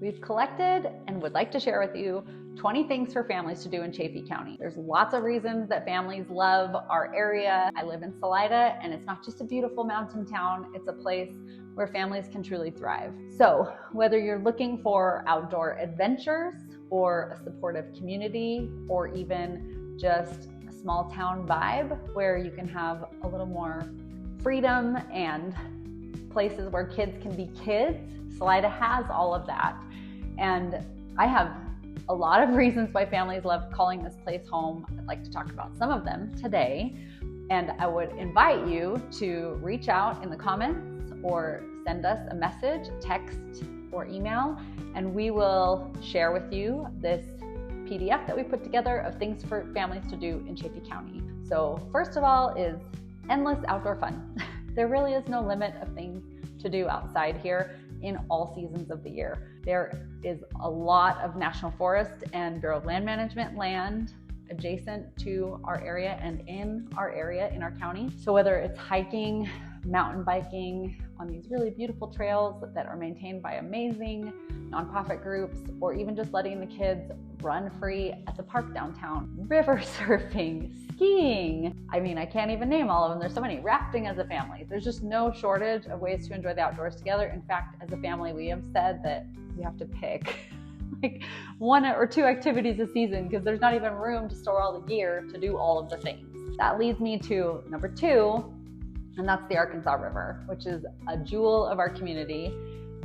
We've collected and would like to share with you 20 things for families to do in Chaffee County. There's lots of reasons that families love our area. I live in Salida, and it's not just a beautiful mountain town, it's a place where families can truly thrive. So whether you're looking for outdoor adventures or a supportive community, or even just a small town vibe where you can have a little more freedom and places where kids can be kids, Salida has all of that. And I have a lot of reasons why families love calling this place home. I'd like to talk about some of them today. And I would invite you to reach out in the comments or send us a message, text, or email, and we will share with you this PDF that we put together of things for families to do in Chaffee County. So first of all is endless outdoor fun. There really is no limit of things to do outside here in all seasons of the year. There is a lot of national forest and Bureau of Land Management land adjacent to our area and in our area in our county. So whether it's hiking, mountain biking on these really beautiful trails that are maintained by amazing nonprofit groups, or even just letting the kids run free at the park downtown, river surfing, skiing. I mean, I can't even name all of them. There's so many. Rafting as a family. There's just no shortage of ways to enjoy the outdoors together. In fact, as a family, we have said that we have to pick like 1 or 2 activities a season because there's not even room to store all the gear to do all of the things. That leads me to number 2, and that's the Arkansas River, which is a jewel of our community.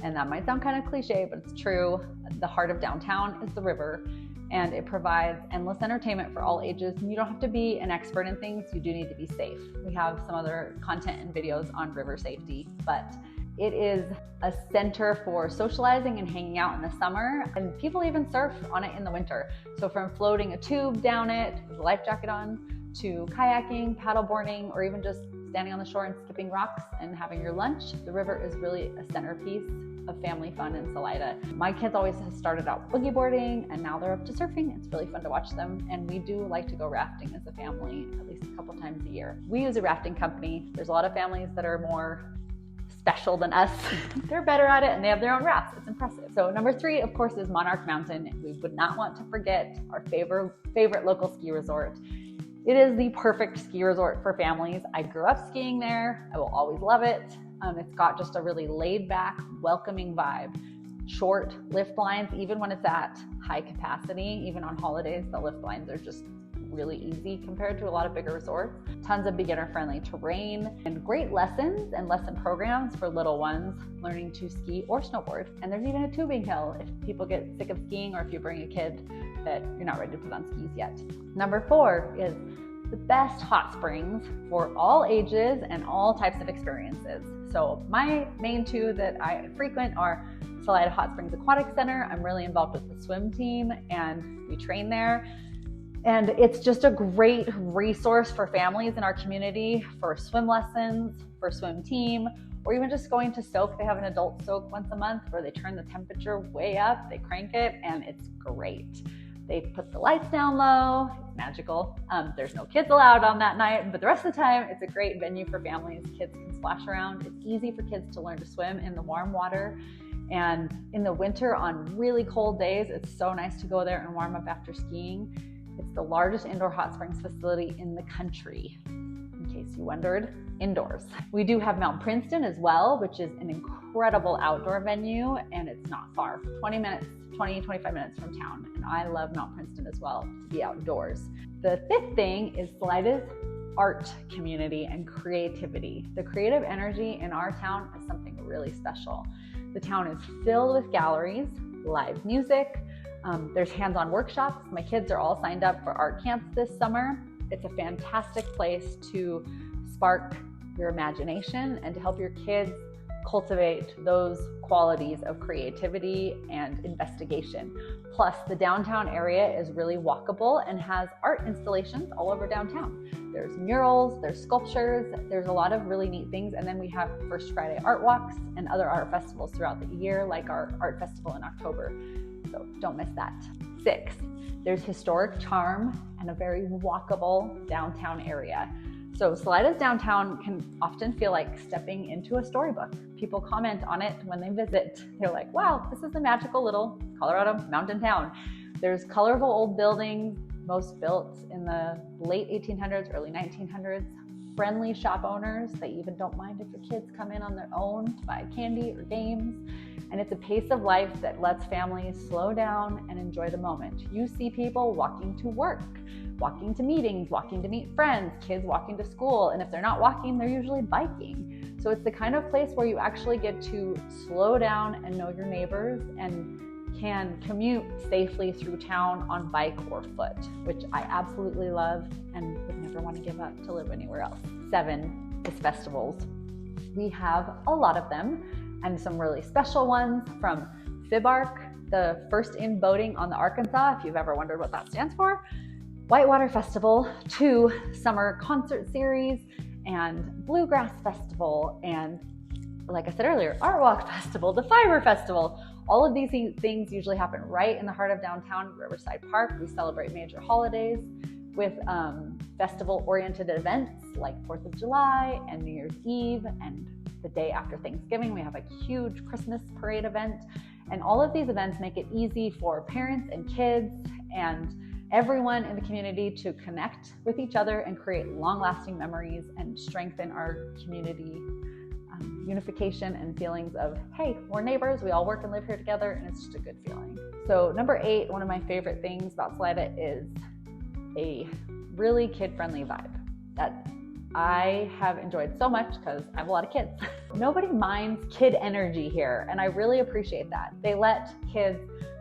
And that might sound kind of cliche, but it's true. The heart of downtown is the river, and it provides endless entertainment for all ages. And you don't have to be an expert in things, you do need to be safe. We have some other content and videos on river safety, but it is a center for socializing and hanging out in the summer, and people even surf on it in the winter. So from floating a tube down it with a life jacket on, to kayaking, paddleboarding, or even just standing on the shore and skipping rocks and having your lunch, the river is really a centerpiece of family fun in Salida. My kids always have started out boogie boarding, and now they're up to surfing. It's really fun to watch them, and we do like to go rafting as a family at least a couple times a year. We use a rafting company. There's a lot of families that are more special than us. They're better at it, and they have their own rafts. It's impressive. So number 3, of course, is Monarch Mountain. We would not want to forget our favorite local ski resort. It is the perfect ski resort for families. I grew up skiing there. I will always love it. It's got just a really laid back, welcoming vibe. Short lift lines, even when it's at high capacity, even on holidays, the lift lines are just really easy compared to a lot of bigger resorts. Tons of beginner-friendly terrain and great lessons and lesson programs for little ones learning to ski or snowboard. And there's even a tubing hill if people get sick of skiing, or if you bring a kid that you're not ready to put on skis yet. Number 4 is the best hot springs for all ages and all types of experiences. So my main 2 that I frequent are Salida Hot Springs Aquatic Center. I'm really involved with the swim team, and we train there. And it's just a great resource for families in our community for swim lessons, for swim team, or even just going to soak. They have an adult soak once a month where they turn the temperature way up, they crank it, and it's great. They put the lights down low, it's magical. There's no kids allowed on that night, but the rest of the time, it's a great venue for families. Kids can splash around. It's easy for kids to learn to swim in the warm water. And in the winter on really cold days, it's so nice to go there and warm up after skiing. It's the largest indoor hot springs facility in the country, in case you wondered, indoors. We do have Mount Princeton as well, which is an incredible outdoor venue, and it's not far, 25 minutes from town. And I love Mount Princeton as well, to be outdoors. The 5th thing is Salida's art community and creativity. The creative energy in our town is something really special. The town is filled with galleries, live music, there's hands-on workshops. My kids are all signed up for art camps this summer. It's a fantastic place to spark your imagination and to help your kids cultivate those qualities of creativity and investigation. Plus, the downtown area is really walkable and has art installations all over downtown. There's murals, there's sculptures, there's a lot of really neat things. And then we have First Friday art walks and other art festivals throughout the year, like our art festival in October. So don't miss that. 6, there's historic charm and a very walkable downtown area. So Salida's downtown can often feel like stepping into a storybook. People comment on it when they visit. They're like, wow, this is a magical little Colorado mountain town. There's colorful old buildings, most built in the late 1800s, early 1900s. Friendly shop owners. They even don't mind if your kids come in on their own to buy candy or games. And it's a pace of life that lets families slow down and enjoy the moment. You see people walking to work, walking to meetings, walking to meet friends, kids walking to school. And if they're not walking, they're usually biking. So it's the kind of place where you actually get to slow down and know your neighbors and can commute safely through town on bike or foot, which I absolutely love and would never want to give up to live anywhere else. 7 is festivals. We have a lot of them and some really special ones, from FIBARC, the first in boating on the Arkansas, if you've ever wondered what that stands for, Whitewater Festival, to summer concert series and Bluegrass Festival, and like I said earlier, Art Walk Festival, the Fiber Festival. All of these things usually happen right in the heart of downtown Riverside Park. We celebrate major holidays with festival-oriented events like 4th of July and New Year's Eve, and the day after Thanksgiving, we have a huge Christmas parade event. And all of these events make it easy for parents and kids and everyone in the community to connect with each other and create long-lasting memories and strengthen our community unification and feelings of, hey, we're neighbors, we all work and live here together, and it's just a good feeling. So number 8, one of my favorite things about Salida is a really kid-friendly vibe that I have enjoyed so much because I have a lot of kids. Nobody minds kid energy here, and I really appreciate that. They let kids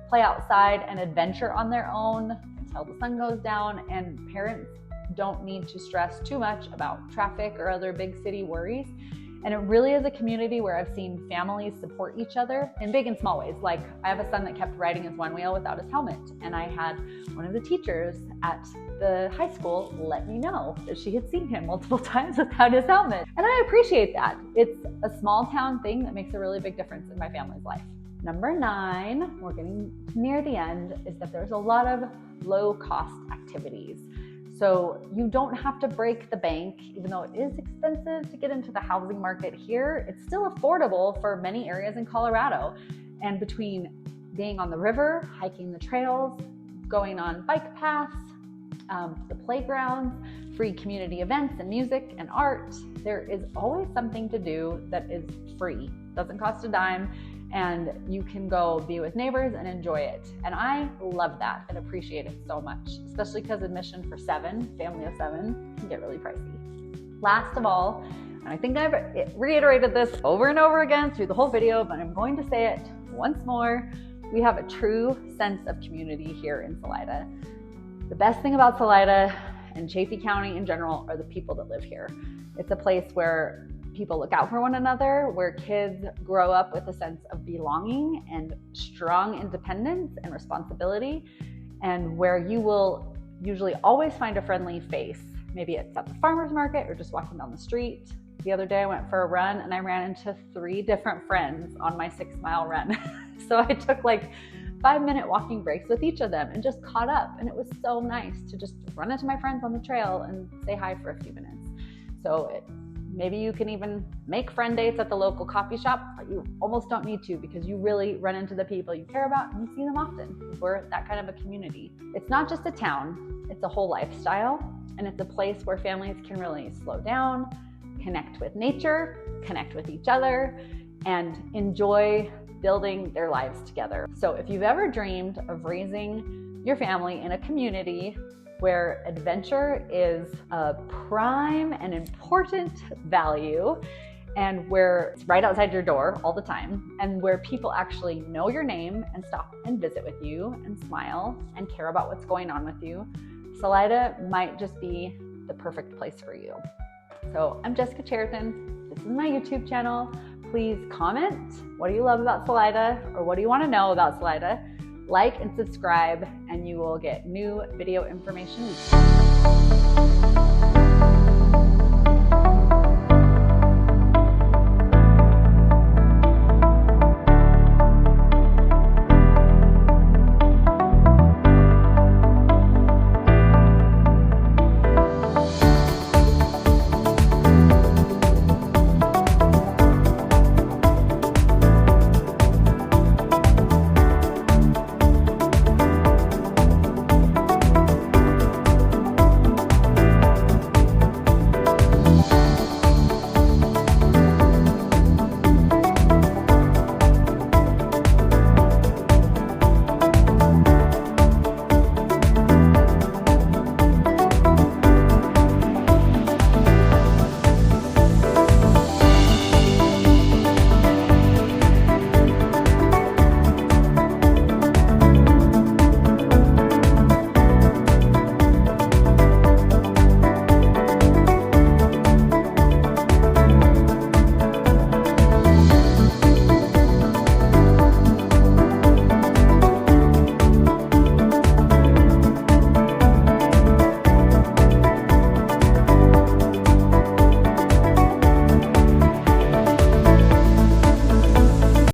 play outside and adventure on their own until the sun goes down, and parents don't need to stress too much about traffic or other big city worries. And it really is a community where I've seen families support each other in big and small ways. Like, I have a son that kept riding his one wheel without his helmet. And I had one of the teachers at the high school let me know that she had seen him multiple times without his helmet. And I appreciate that. It's a small town thing that makes a really big difference in my family's life. Number 9, we're getting near the end, is that there's a lot of low cost activities. So you don't have to break the bank. Even though it is expensive to get into the housing market here, it's still affordable for many areas in Colorado. And between being on the river, hiking the trails, going on bike paths, the playgrounds, free community events and music and art, there is always something to do that is free, doesn't cost a dime, and you can go be with neighbors and enjoy it. And I love that and appreciate it so much, especially because admission for 7, family of 7, can get really pricey. Last of all, and I think I've reiterated this over and over again through the whole video, but I'm going to say it once more, we have a true sense of community here in Salida. The best thing about Salida and Chaffee County in general are the people that live here. It's a place where people look out for one another, where kids grow up with a sense of belonging and strong independence and responsibility, and where you will usually always find a friendly face. Maybe it's at the farmer's market or just walking down the street. The other day I went for a run and I ran into 3 different friends on my 6-mile run. So I took like 5-minute walking breaks with each of them and just caught up. And it was so nice to just run into my friends on the trail and say hi for a few minutes. So maybe you can even make friend dates at the local coffee shop, but you almost don't need to, because you really run into the people you care about and you see them often. We're that kind of a community. It's not just a town, it's a whole lifestyle, and it's a place where families can really slow down, connect with nature, connect with each other, and enjoy building their lives together. So if you've ever dreamed of raising your family in a community where adventure is a prime and important value, and where it's right outside your door all the time, and where people actually know your name and stop and visit with you and smile and care about what's going on with you, Salida might just be the perfect place for you. So I'm Jessica Cheriton. This is my YouTube channel. Please comment, what do you love about Salida, or what do you want to know about Salida? Like and subscribe, and you will get new video information.